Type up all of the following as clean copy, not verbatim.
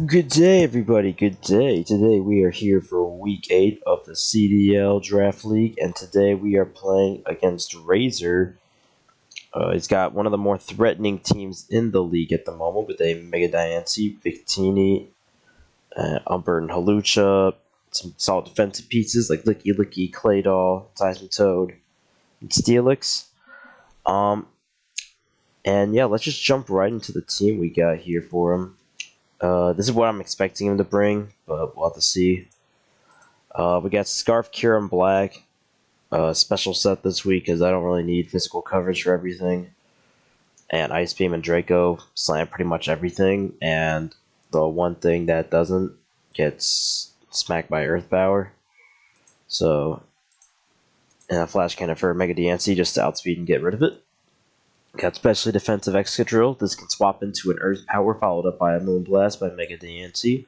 Good day, everybody. Good day. Today we are here for week 8 of the CDL Draft League, and today we are playing against Razor. He's got one of the more threatening teams in the league at the moment with a Mega Diancie, Victini, Umber, and Halucha. Some solid defensive pieces like Licky Licky, Claydol, Seismitoad, and Steelix. And yeah, let's just jump right into the team we got here for him. This is what I'm expecting him to bring, but we'll have to see. We got Scarf, Cure, and Black. Special set this week because I don't really need physical coverage for everything. And Ice Beam and Draco slam pretty much everything. And the one thing that doesn't gets smacked by Earth Power. So, and a Flash Cannon for Mega Diancie just to outspeed and get rid of it. Got Specially Defensive Excadrill. This can swap into an Earth Power followed up by a Moonblast by Mega Diancie,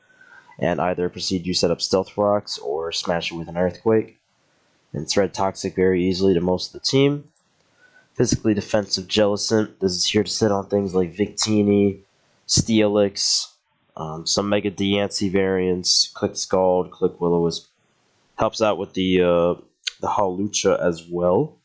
and either proceed to set up Stealth Rocks or smash it with an Earthquake. And Thread Toxic very easily to most of the team. Physically Defensive Jellicent. This is here to sit on things like Victini, Steelix, some Mega Diancie variants, Click Scald, Click Will-O-Wisp. Helps out with the Halucha as well.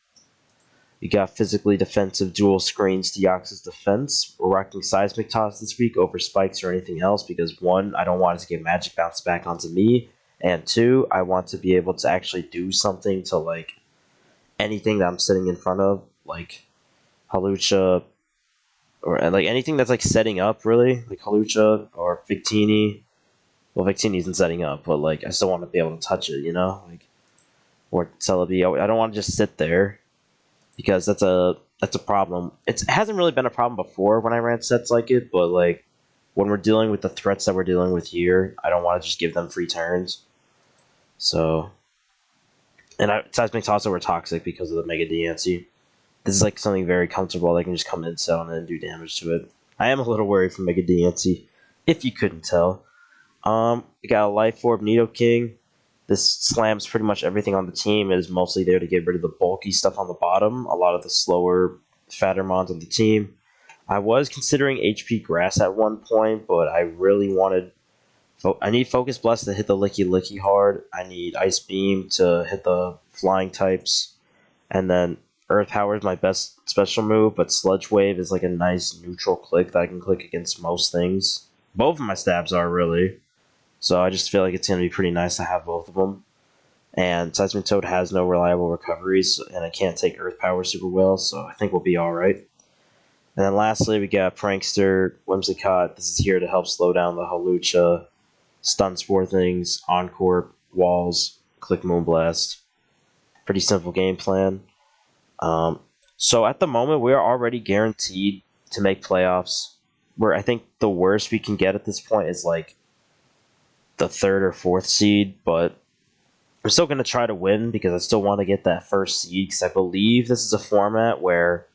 You got Physically Defensive Dual Screens Deoxys Defense. We're rocking Seismic Toss this week over Spikes or anything else because 1, I don't want it to get Magic Bounce back onto me, and 2, I want to be able to actually do something to like anything that I'm sitting in front of, like Halucha, or like anything that's like setting up really, like Halucha or Victini. Well, Victini isn't setting up, but like I still want to be able to touch it, you know, like or Celebi. I don't want to just sit there. Because that's a problem. It hasn't really been a problem before when I ran sets like it, but like when we're dealing with the threats that we're dealing with here, I don't want to just give them free turns. So, and Seismic Toss over Toxic because of the Mega Diancie. This is like something very comfortable. I can just come in, set on it, and do damage to it. I am a little worried for Mega Diancie, if you couldn't tell. We got a Life Orb Nidoking. This slams pretty much everything on the team. It is mostly there to get rid of the bulky stuff on the bottom. A lot of the slower, fatter mons on the team. I was considering HP Grass at one point, but I really wanted... I need Focus Blast to hit the Licky Licky hard. I need Ice Beam to hit the flying types. And then Earth Power is my best special move, but Sludge Wave is like a nice neutral click that I can click against most things. Both of my stabs are, really. So I just feel like it's going to be pretty nice to have both of them. And Seismitoad has no reliable recoveries, and it can't take Earth Power super well, so I think we'll be alright. And then lastly, we got Prankster, Whimsicott. This is here to help slow down the Halucha, stun Spore things, Encore, Walls, click Moonblast. Pretty simple game plan. So at the moment, we are already guaranteed to make playoffs. Where I think the worst we can get at this point is like the 3rd or 4th seed, but I'm still going to try to win because I still want to get that first seed because I believe this is a format where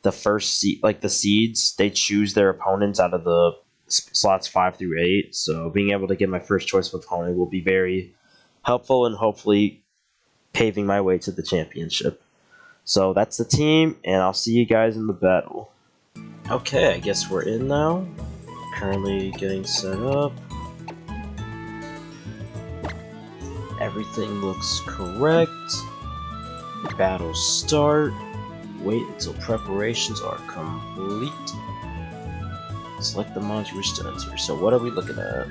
the first seed, like the seeds, they choose their opponents out of the slots 5 through 8, so being able to get my first choice of opponent will be very helpful and hopefully paving my way to the championship. So that's the team, and I'll see you guys in the battle. Okay, I guess we're in now. Currently getting set up. Everything looks correct. Battle start. Wait until preparations are complete. Select the mods you wish to enter. So what are we looking at?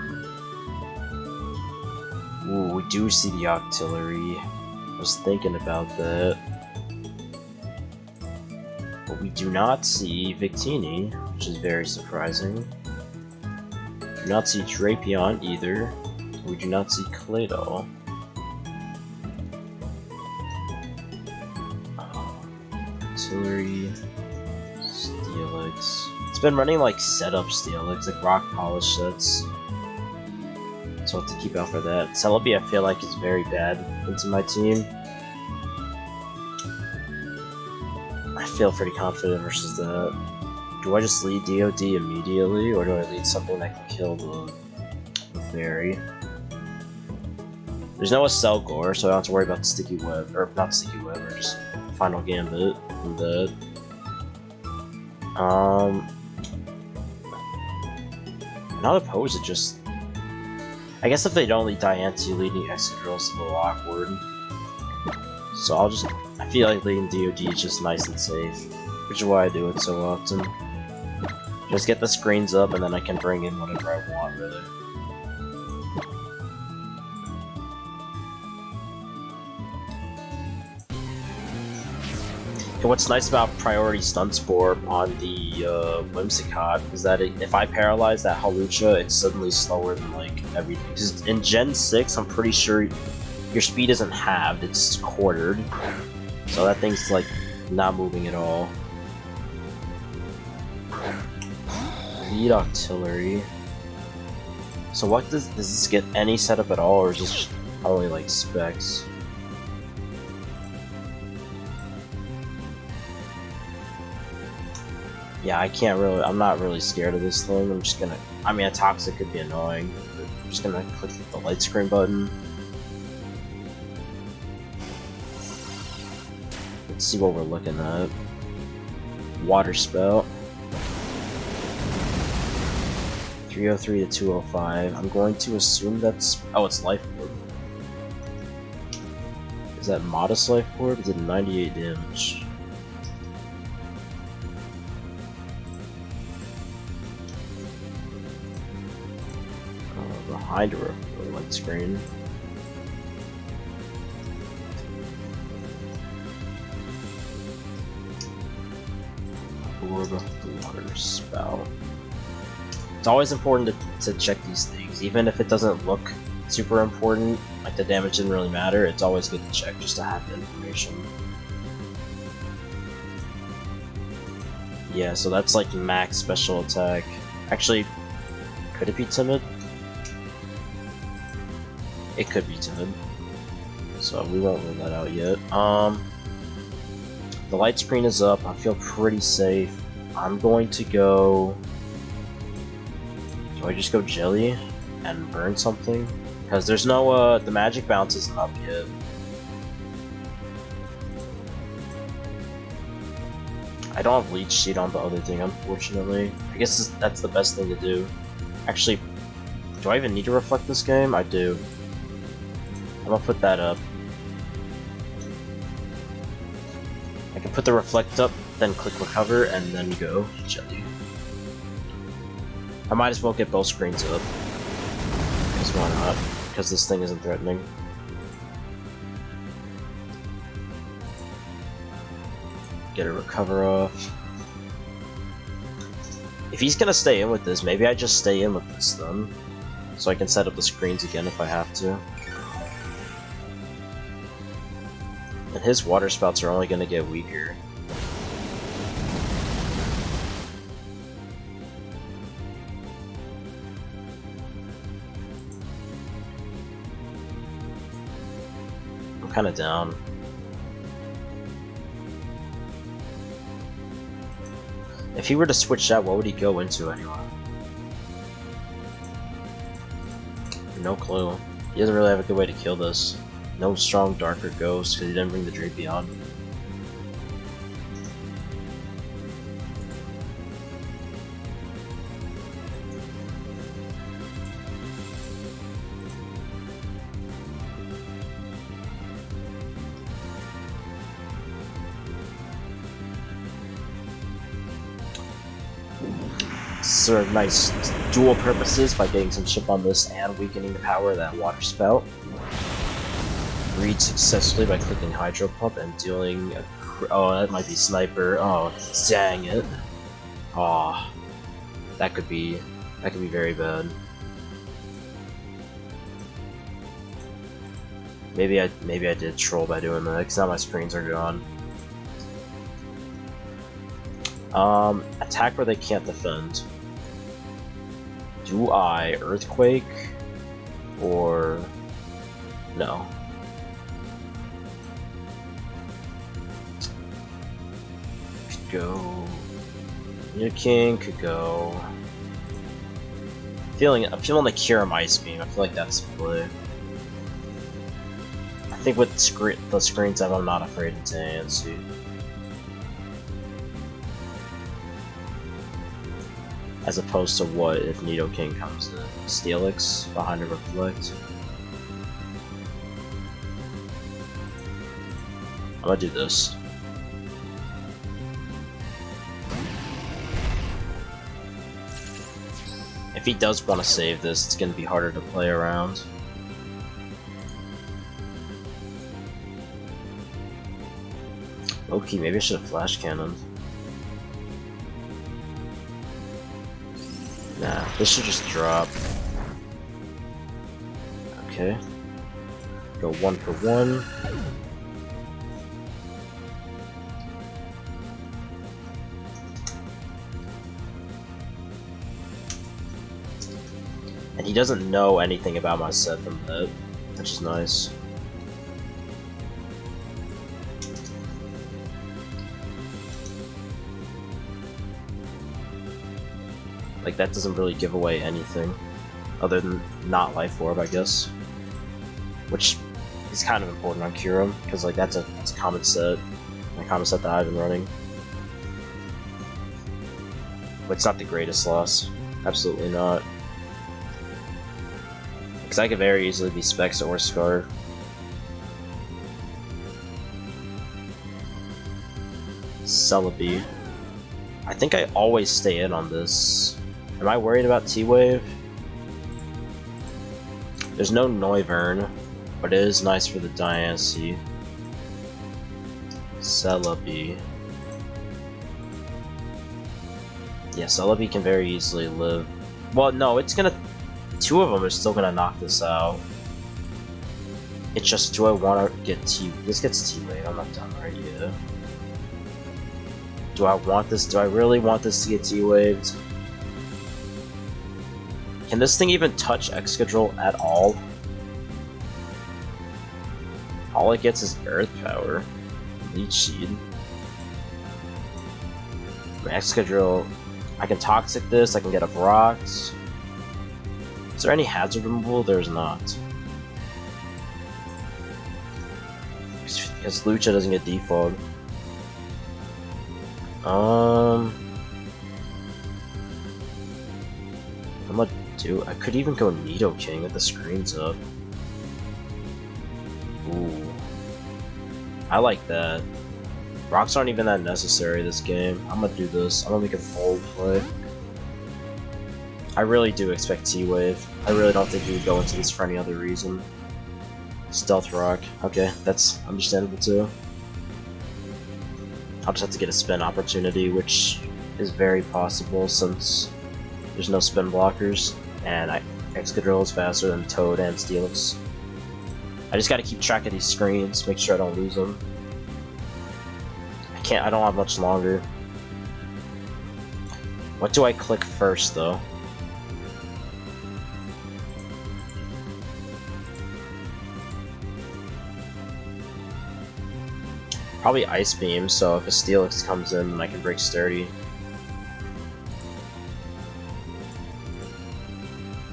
Ooh, we do see the Octillery. I was thinking about that. But we do not see Victini, which is very surprising. Do not see Drapion either. We do not see Claydol. Octillery, Steelix. It's been running like setup Steelix, like rock polish sets. So I'll have to keep out for that. Celebi I feel like is very bad into my team. I feel pretty confident versus that. Do I just lead DOD immediately, or do I lead something that can kill the fairy? There's no Accelgore, so I don't have to worry about the Sticky Web, or not Sticky Web, or just Final Gambit from that. Not opposed to just I guess if they don't lead Diantha, leading Excadrill is a little awkward. So I feel like leading DOD is just nice and safe, which is why I do it so often. Just get the screens up and then I can bring in whatever I want, really. And what's nice about Priority Stun Spore on the Whimsicott is that if I paralyze that Hawlucha, it's suddenly slower than like everything. Because in Gen 6, I'm pretty sure your speed isn't halved, it's quartered. So that thing's like not moving at all. Lead Octillery. So what does this get any setup at all, or is this only like specs? Yeah, I'm not really scared of this thing. I'm just gonna, I mean, a Toxic could be annoying, but I'm just gonna click the light screen button. Let's see what we're looking at. Water Spout. 303 to 205. I'm going to assume that's, oh, it's Life Orb. Is that Modest Life Orb? It did 98 damage. Behind her, the light screen. Orb of Water Spout. It's always important to check these things, even if it doesn't look super important, like the damage didn't really matter, it's always good to check just to have the information. Yeah, so that's like max special attack. Actually, could it be timid? It could be timid. So we won't rule that out yet. The light screen is up, I feel pretty safe. I'm going to go... Do I just go Jelly and burn something? Because there's no, the magic bounce isn't up yet. I don't have Leech Seed on the other thing, unfortunately. I guess that's the best thing to do. Actually, do I even need to reflect this game? I do. I'm gonna put that up. I can put the reflect up, then click recover, and then go Jelly. I might as well get both screens up. Because why not? Because this thing isn't threatening. Get a recover off. If he's gonna stay in with this, maybe I just stay in with this then. So I can set up the screens again if I have to. And his water spouts are only gonna get weaker. I'm kinda down. If he were to switch out, what would he go into anyway? No clue. He doesn't really have a good way to kill this. No strong Darker Ghost, because he didn't bring the Drapion. Serve nice dual purposes by getting some chip on this and weakening the power of that Water Spout. Read successfully by clicking Hydro Pump and dealing a oh, that might be Sniper. Oh, dang it. Aw. That could be very bad. Maybe I did troll by doing that, because now my screens are gone. Attack where they can't defend. Do I Earthquake or no? Could go. New King could go. I'm feeling the Kyurem Ice Beam. I feel like that's the play. I think with the screens up, I'm not afraid to Tansy. as opposed to what if Nidoking comes in. Steelix behind a Reflect. I'm gonna do this. If he does want to save this, it's gonna be harder to play around. Okay, maybe I should have Flash Cannon. Nah, this should just drop. Okay. Go 1 for 1. And he doesn't know anything about my set from that, which is nice. Like, that doesn't really give away anything, other than not Life Orb, I guess. Which is kind of important on Kyurem, because like that's a common set, a common set that I've been running. But it's not the greatest loss, absolutely not. Because I could very easily be Specs or Scarf. Celebi. I think I always stay in on this. Am I worried about T-Wave? There's no Noivern, but it is nice for the Diancie. Celebi. Yeah, Celebi can very easily live. Well, no, it's gonna... Two of them are still gonna knock this out. It's just, do I want to get T... This gets T-Wave, I'm not done right yet. Do I want this? Do I really want this to get T-Waved? Can this thing even touch Excadrill at all? All it gets is Earth Power. Leech Seed. Excadrill... I can Toxic this, I can get a Brox. Is there any hazard removal? There's not. Because Lucha doesn't get default. I'm gonna do... I could even go Nidoking if the screen's up. Ooh. I like that. Rocks aren't even that necessary this game. I'm gonna do this. I'm gonna make a bold play. I really do expect T-Wave. I really don't think he would go into this for any other reason. Stealth Rock. Okay, that's understandable too. I'll just have to get a spin opportunity, which is very possible since there's no spin blockers, and Excadrill is faster than Toad and Steelix. I just gotta keep track of these screens, make sure I don't lose them. I don't have much longer. What do I click first, though? Probably Ice Beam, so if a Steelix comes in, then I can break Sturdy.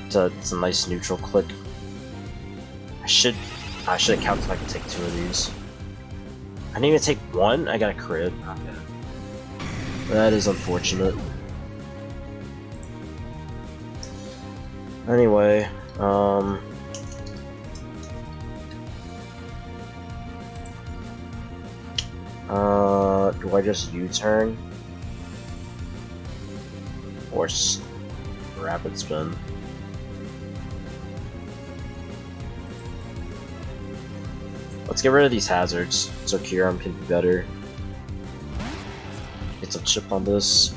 It's a nice neutral click. I should count if I can take 2 of these. I didn't even take 1? I got a crit. Okay. That is unfortunate. Anyway, do I just U-turn? Or Rapid Spin? Let's get rid of these hazards, so Kyurem can be better. Get some chip on this.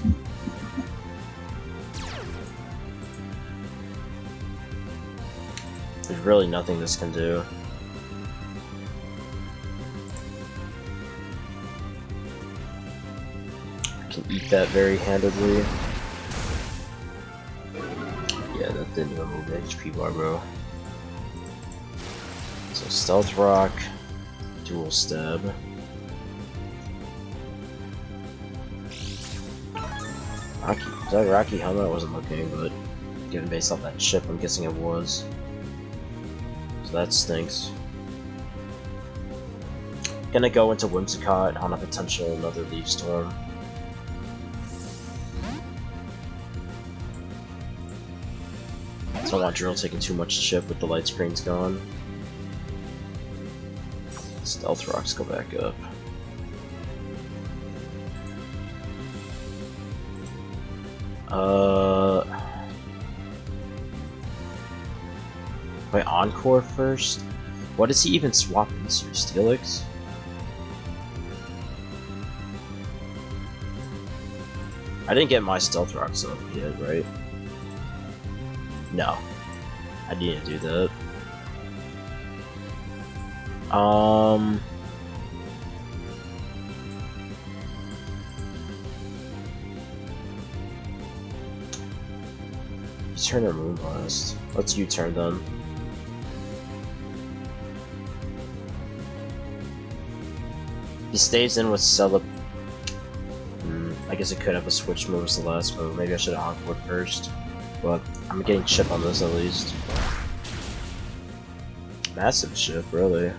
There's really nothing this can do. I can eat that very handedly. Yeah, that didn't even move the HP bar, bro. So Stealth Rock. Dual Stab. Rocky Helmet? I wasn't looking, but given based off that chip, I'm guessing it was. So that stinks. Gonna go into Whimsicott on a potential another Leaf Storm. don't want Drill taking too much chip with the light screens gone. Stealth Rocks go back up. Wait, Encore first? What does he even swap into? Steelix? I didn't get my Stealth Rocks up yet, right? No. I didn't do that. U-turn or Moonblast? Let's U-turn then. He stays in with Celeb. I guess it could have a switch move as the last move. Maybe I should have Encored first. But I'm getting chip on this at least. Massive chip, really.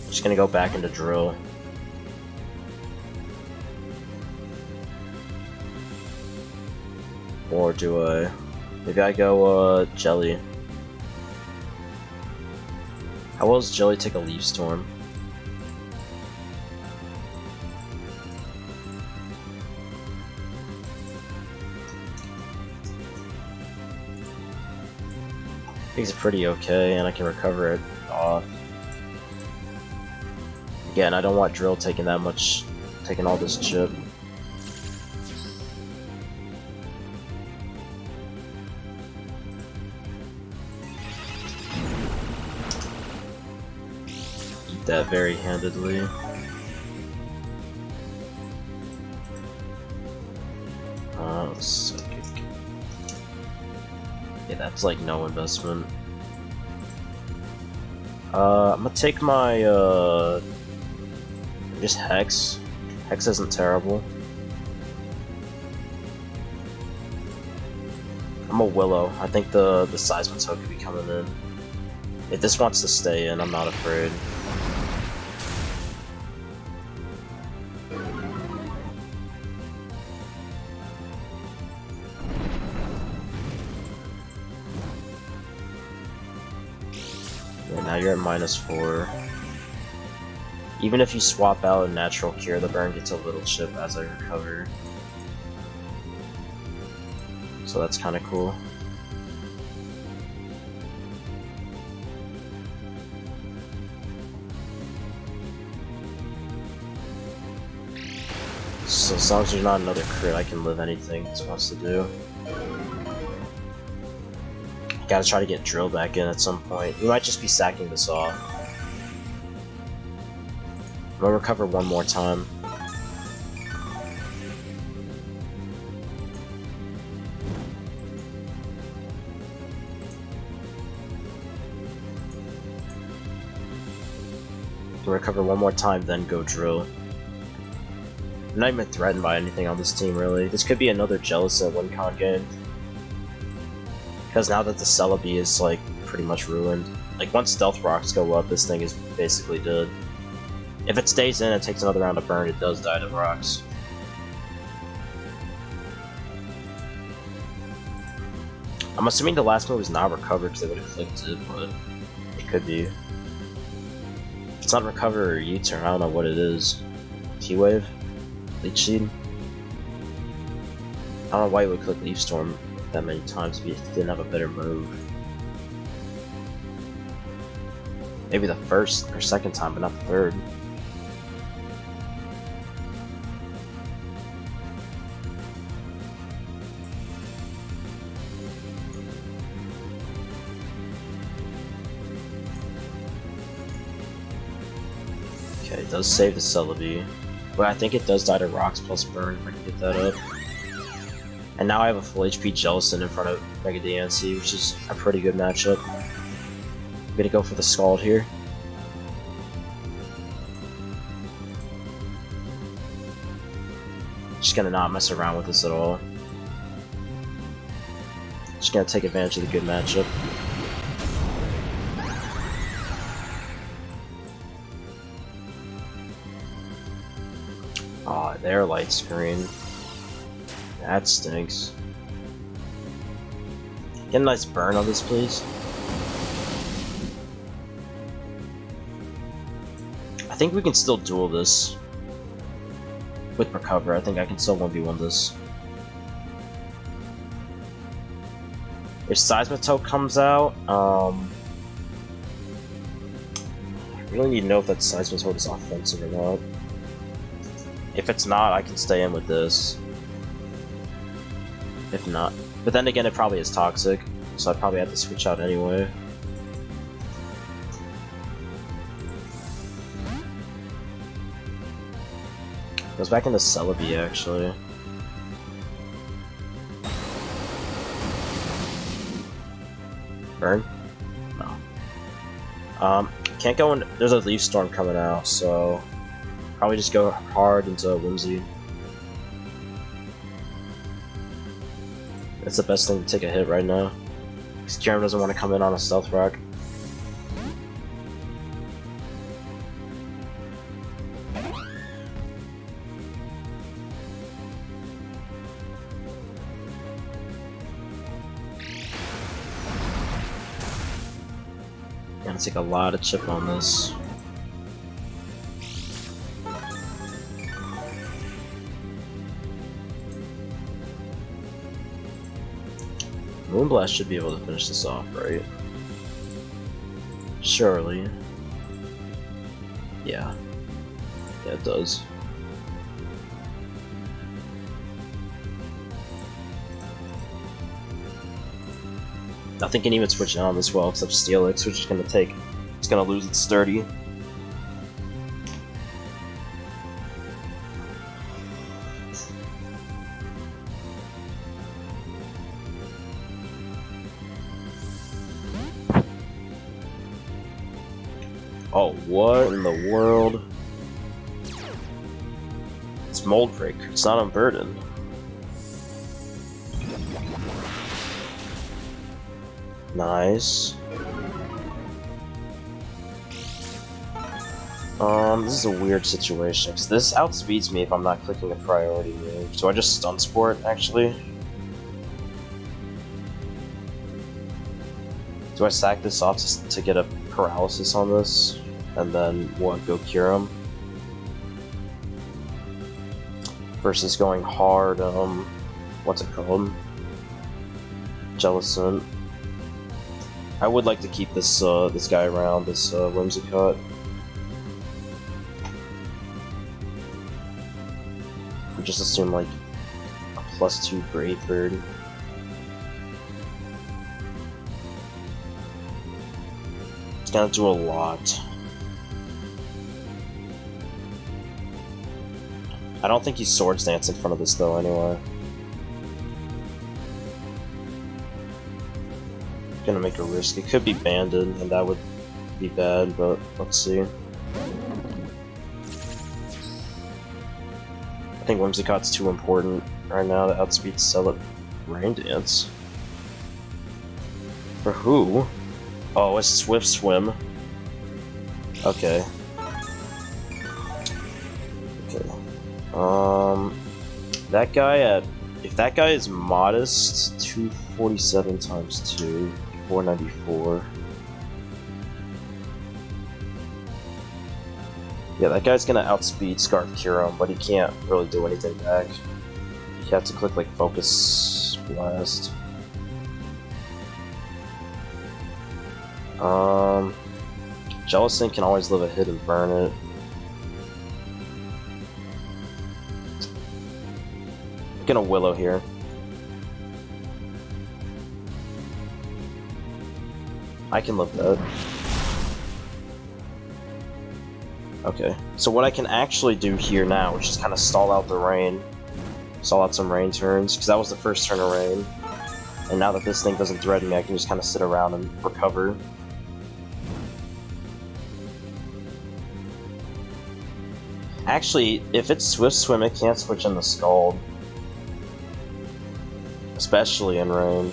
Just gonna go back into Drill. Or do I... Maybe I go, Jelly. How well does Jelly take a Leaf Storm? I think it's pretty okay, and I can recover it off. Again, I don't want Drill taking that much, taking all this chip. Eat that very handedly. Psychic. Yeah, that's like no investment. I'm gonna take my, just Hex. Hex isn't terrible. I'm a Willow. I think the Seismitoad could be coming in. If this wants to stay in, I'm not afraid. Now you're at -4. Even if you swap out a natural cure, the burn gets a little chip as I recover. So that's kind of cool. So as long as there's not another crit, I can live anything it wants to do. Gotta try to get Drill back in at some point. We might just be sacking this off. I'm gonna recover one more time. Recover one more time, then go Drill. I'm not even threatened by anything on this team, really. This could be another Jellicent win-con game. Because now that the Celebi is, like, pretty much ruined. Like, once Stealth Rocks go up, this thing is basically dead. If it stays in and takes another round of burn, it does die to Rocks. I'm assuming the last move is not recovered because they would have clicked it, but it could be. If it's not recover or U-turn, I don't know what it is. T-Wave? Leech Seed? I don't know why you would click Leaf Storm that many times if you didn't have a better move. Maybe the first or second time, but not the third. Okay, it does save the Celebi, but I think it does die to Rocks plus burn if I can get that up. And now I have a full HP Jellicent in front of Mega DNC, which is a pretty good matchup. I'm gonna go for the Scald here. Just gonna not mess around with this at all. Just gonna take advantage of the good matchup. Aw, their light screen. That stinks. Get a nice burn on this, please. I think we can still duel this. With recover, I think I can still 1v1 this. If Seismitoad comes out, I really need to know if that Seismitoad is offensive or not. If it's not, I can stay in with this. If not. But then again, it probably is toxic, so I'd probably have to switch out anyway. Goes back into Celebi, actually. Burn? No. Can't go in. There's a Leaf Storm coming out, so probably just go hard into Whimsy. That's the best thing to take a hit right now. Because Kyurem doesn't want to come in on a Stealth Rock. Gonna take a lot of chip on this. Moonblast should be able to finish this off, right? Surely. Yeah. Yeah, it does. Nothing can even switch on this well except Steelix, which is gonna take. It's gonna lose its sturdy. Oh, what in the world? It's Mold Break. It's not Unburdened. Nice. This is a weird situation, because this outspeeds me if I'm not clicking a priority move. So I just Stun Sport, actually. Do I sack this off to get a paralysis on this? And then what, go Kyurem? Versus going hard, what's it called? Jellicent. I would like to keep this this guy around, this Whimsicott. We just assume like a +2 Brave Bird. It's gonna do a lot. I don't think he's Swords Dance in front of this though anyway. Gonna make a risk. It could be Banded, and that would be bad, but let's see. I think Whimsicott's too important right now to outspeed Celebi. Rain Dance? For who? Oh, it's Swift Swim. Okay. Okay. That guy at... If that guy is modest, 247 times 2, 494. Yeah, that guy's gonna outspeed Scarf Kyurem, but he can't really do anything back. You have to click like Focus Blast. Jellicent can always live a hit and burn it. I'm gonna Willow here. I can live that. Okay, so what I can actually do here now, which is kind of stall out the rain, stall out some rain turns, because that was the first turn of rain. And now that this thing doesn't threaten me, I can just kind of sit around and recover. Actually, if it's Swift Swim, it can't switch in the Scald. Especially in rain.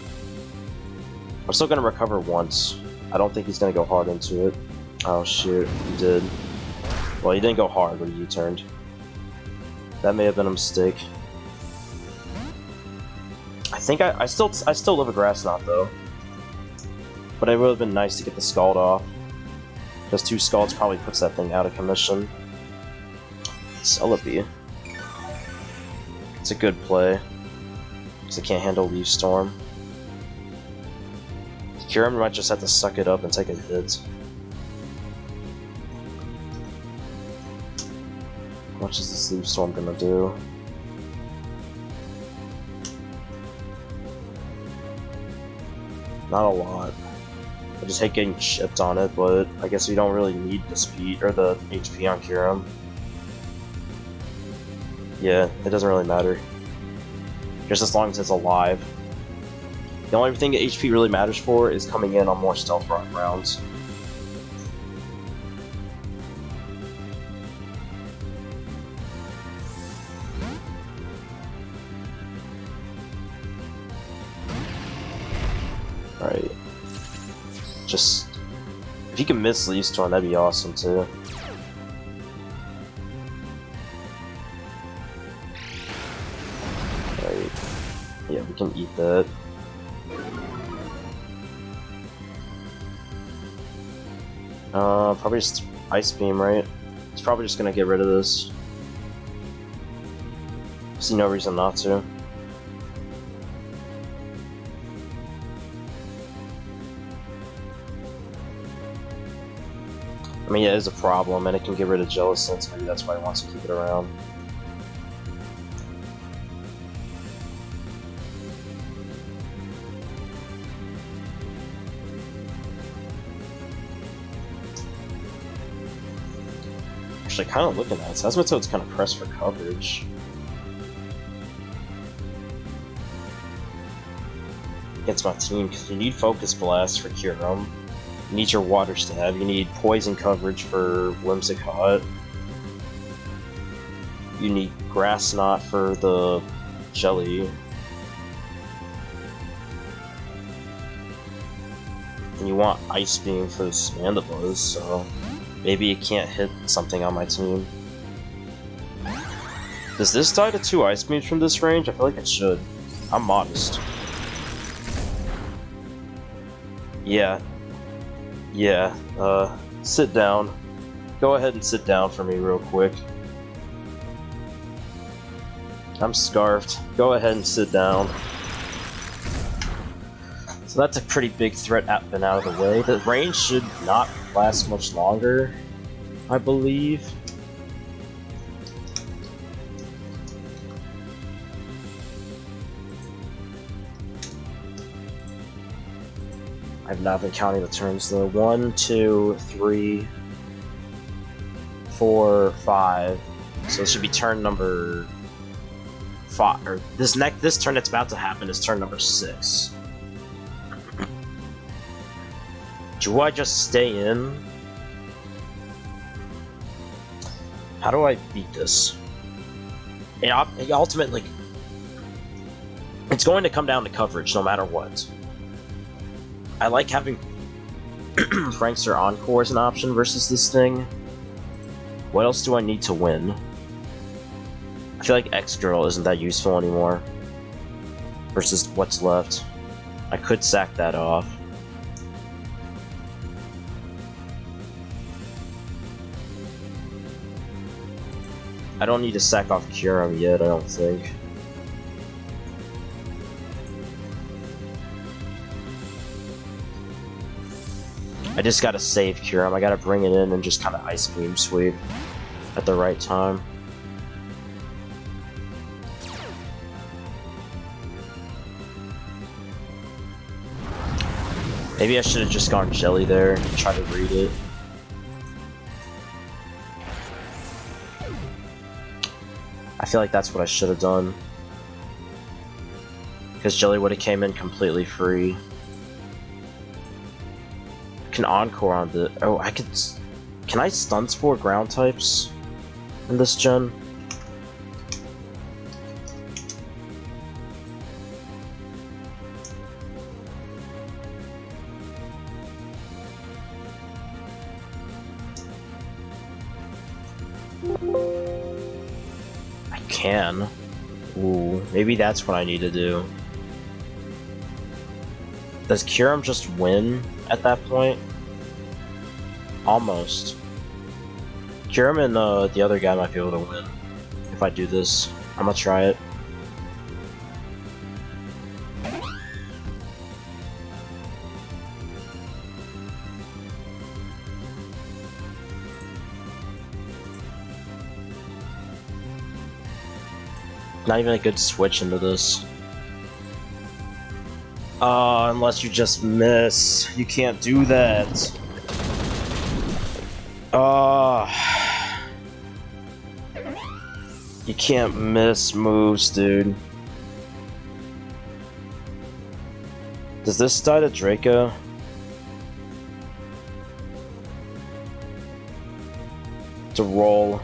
I'm still gonna recover once. I don't think he's gonna go hard into it. Oh shoot, he did. Well, he didn't go hard, but he U-turned. That may have been a mistake. I think I still live a Grass Knot though. But it would have been nice to get the Scald off. Because 2 Scalds probably puts that thing out of commission. Celebi. It's a good play. Because it can't handle Leaf Storm. Kyurem might just have to suck it up and take a hit. How much is this Leaf Storm gonna do? Not a lot. I just hate getting chipped on it, but I guess we don't really need the speed or the HP on Kyurem. Yeah, it doesn't really matter. Just as long as it's alive. The only thing that HP really matters for is coming in on more stealth rounds. Right. Just if you can miss Leaf Storm, that'd be awesome too. Right. Yeah, we can eat that. Probably just Ice Beam, right? It's probably just gonna get rid of this. See no reason not to. I mean, yeah, it is a problem, and it can get rid of Jellicent, maybe that's why it wants to keep it around. Actually, kind of looking at it, Seismitoad's kind of pressed for coverage. Against my team, because you need Focus Blast for Kyurem. You need your Water Stab, you need Poison coverage for Whimsicott. You need Grass Knot for the Jelly. And you want Ice Beam for the Mandibuzz, so maybe it can't hit something on my team. Does this die to 2 Ice Beams from this range? I feel like it should. I'm modest. Yeah. Yeah, sit down. Go ahead and sit down for me real quick. I'm scarfed. Go ahead and sit down. So that's a pretty big threat been out of the way. The range should not last much longer, I believe. I've not been counting the turns though. 1, 2, 3, 4, 5. So this should be turn number 5. Or this turn that's about to happen is turn number 6. Do I just stay in? How do I beat this? And ultimately, it's going to come down to coverage no matter what. I like having Prankster Encore as an option versus this thing. What else do I need to win? I feel like X-Girl isn't that useful anymore. Versus what's left. I could sack that off. I don't need to sack off Kyurem yet, I don't think. I just gotta save Kyurem. I gotta bring it in and just kind of Ice Beam sweep at the right time. Maybe I should have just gone Jelly there and tried to read it. I feel like that's what I should have done. Because Jelly would have came in completely free. Can Encore on the... Oh, I could... Can I Stun Spore ground types in this gen? I can. Ooh, maybe that's what I need to do. Does Kyurem just win at that point? Almost. Kyurem and the other guy might be able to win if I do this. I'm gonna try it. Not even a good switch into this. Unless you just miss. You can't do that. You can't miss moves, dude. Does this die to Draco? To roll.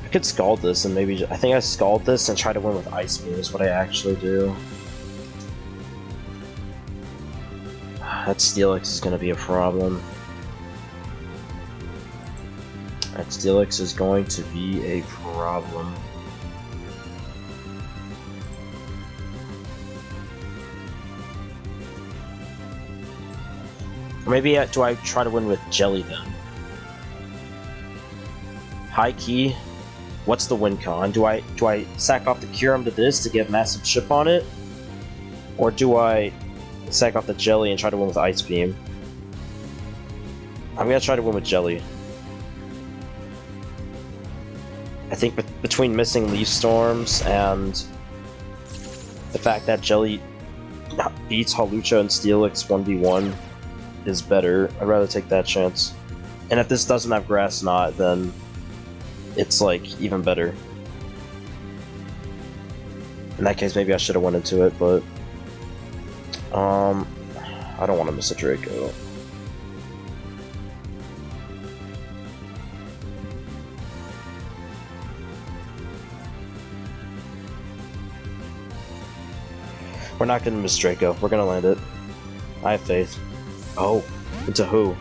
I could Scald this and maybe... I think I Scald this and try to win with Ice Beam is what I actually do. That Steelix is going to be a problem. That Steelix is going to be a problem. Or maybe do I try to win with Jelly then? High key. What's the win con? Do I sack off the Kyurem to this to get massive chip on it? Or do I sack off the Jelly and try to win with Ice Beam? I'm gonna try to win with Jelly. I think between missing Leaf Storms and the fact that Jelly beats Hawlucha and Steelix 1v1 is better. I'd rather take that chance. And if this doesn't have Grass Knot, then it's like even better. In that case, maybe I should have went into it, but I don't want to miss a Draco. We're not gonna miss Draco. We're gonna land it. I have faith. Oh, into who?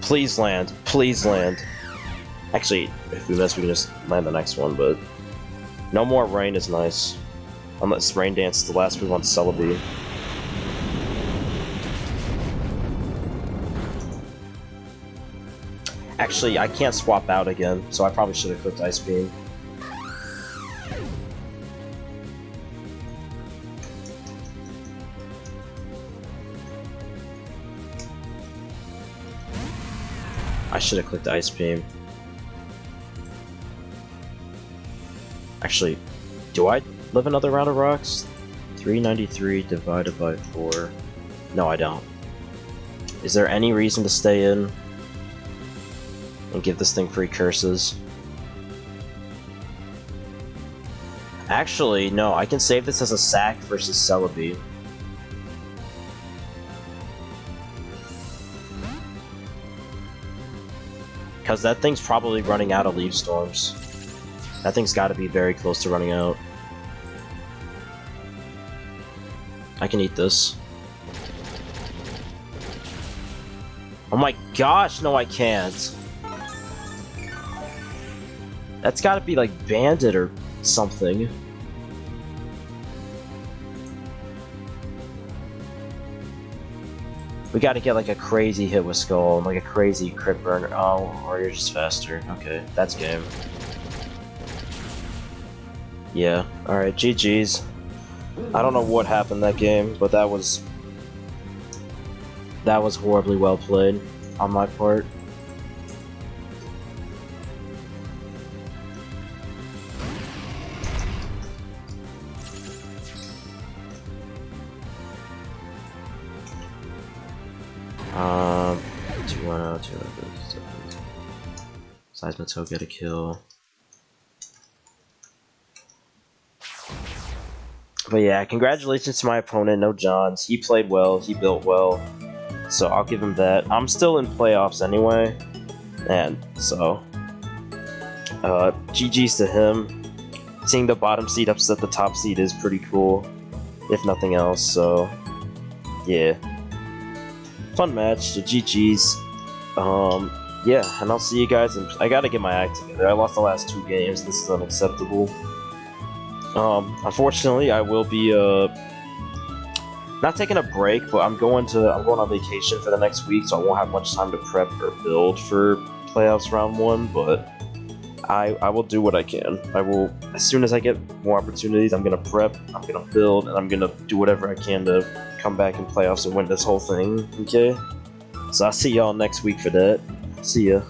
Please land. Please land. Actually, if we miss, we can just land the next one, but no more rain is nice. Unless Rain Dance is the last move on Celebi. Actually, I can't swap out again, so I probably should have clicked Ice Beam. I should have clicked Ice Beam. Actually, do I live another round of rocks? 393 divided by 4. No, I don't. Is there any reason to stay in and give this thing free curses? Actually, no, I can save this as a sack versus Celebi. Because that thing's probably running out of Leaf Storms. That thing's got to be very close to running out. I can eat this. Oh my gosh, no I can't. That's got to be like Bandit or something. We got to get like a crazy hit with Skull, like a crazy crit burner. Oh, or you're just faster. Okay, that's game. Yeah, alright, GG's. I don't know what happened that game, but that was horribly well played on my part. Seismitoad get a kill. But yeah, congratulations to my opponent, No Johns. He played well, he built well, so I'll give him that. I'm still in playoffs anyway, and so GG's to him. Seeing the bottom seed upset the top seed is pretty cool, if nothing else, so yeah. Fun match, so GG's. Yeah, and I'll see you guys. I gotta get my act together. I lost the last 2 games. This is unacceptable. Unfortunately, I will be not taking a break, but I'm going on vacation for the next week, so I won't have much time to prep or build for playoffs round 1. But I will do what I can. I will, as soon as I get more opportunities, I'm gonna prep, I'm gonna build, and I'm gonna do whatever I can to come back in playoffs and win this whole thing. Okay. So I'll see y'all next week for that. See ya.